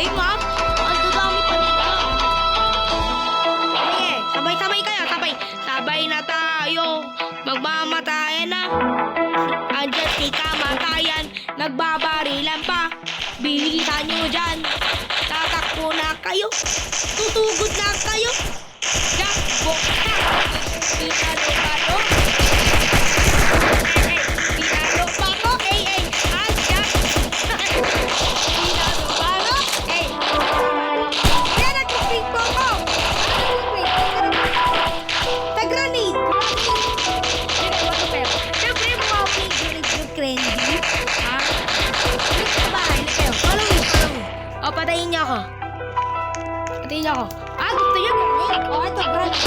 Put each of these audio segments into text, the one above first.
team ha. Ang dadami pa nila. Sige, sabay-sabay kayo. Sabay na tayo. Magmamatayan na. Andiyan si kamatayan. Nagbabarilan pa. Bilisan nyo dyan. Tatakbo na kayo. Tutugod na kayo. Jakbo na. Pinalo pa to. Pinalo pa ko. Andiyan. Pinalo pa ko. Yan nag-spring po ko. Tag-granite. Siyempre, mga trendy. Ha? Ulit ka ba? Follow me. O, patayin niyo ako. Gusto niyo granite? O, ito, granite.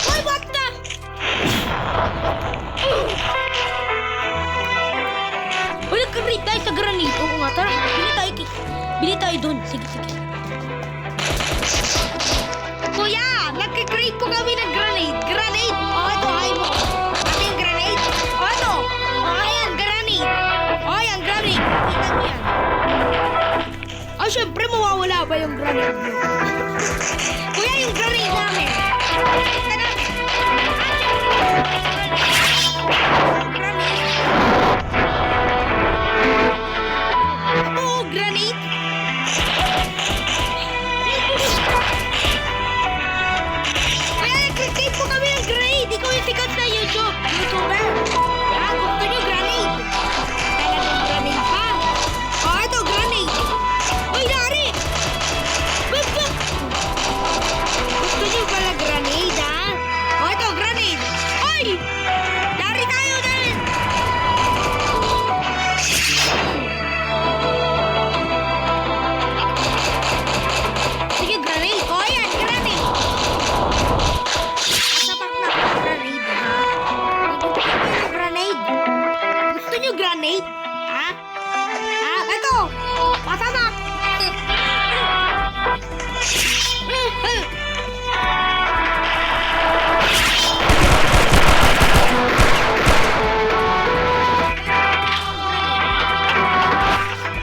Uy, what the? Uy, nag-granite tayo sa granite. Oo nga, tara. Bili tayo dun. Sige. Kuya, nag-create po kami ng granite. Granite. O, ito, hay mo. Ito yung granite. O, ito. O, ayan, granite. O, ayan, granite. Tingnan mo yan. O, syempre, mawawala ba yung granite nyo? Kuya, yung granite namin. Tingnan namin. Granite. Ito, granite. Kuya, nag-create po kami ng granite. Ikaw yung sikat na YouTuber. Gusto nyo granite? Talagang granite pa. O, ito, granite. Uy, Dari! Gusto nyo pala granade, ha? O, ito, granade. Uy! Dari tayo din! Sige, granade. O, ayan, granade. Sapak na granade, ha? Granade. Gusto nyo granade? Ha? Ito! Pasamak!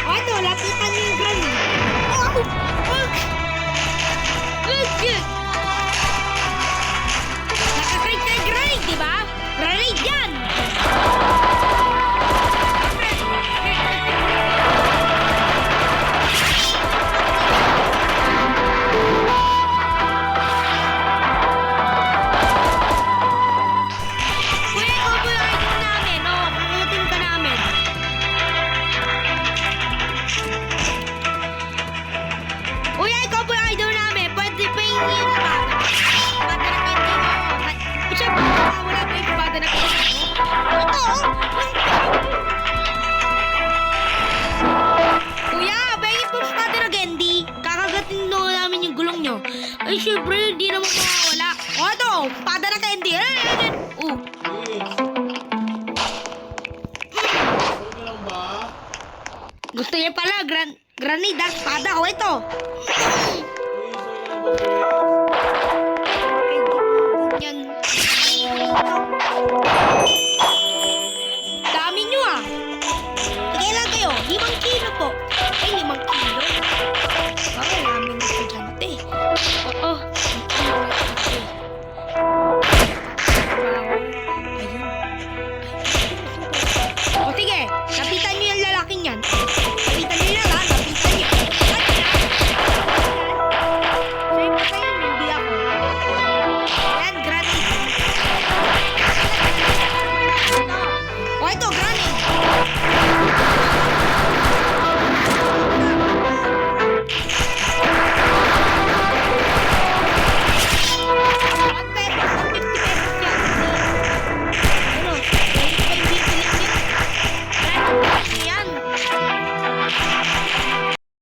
O, ito, lapitan nyo yung granade. Naka-create na yung granade, diba? Granade yan! Kuya, ikaw po yung idol namin. O, kakayatin ka namin. Kuya, ikaw po yung idol namin. Pwede pa yung espada. Espada na candy mo. Siyempre, wala po yung espada na candy mo. Ito, Kuya, bayangin po espada na candy. Kakagatin na namin yung gulong nyo. Ay, siyempre, hindi naman mawawala. O, ito, espada na candy. Gusto niya pala, granada, espada. O, ito.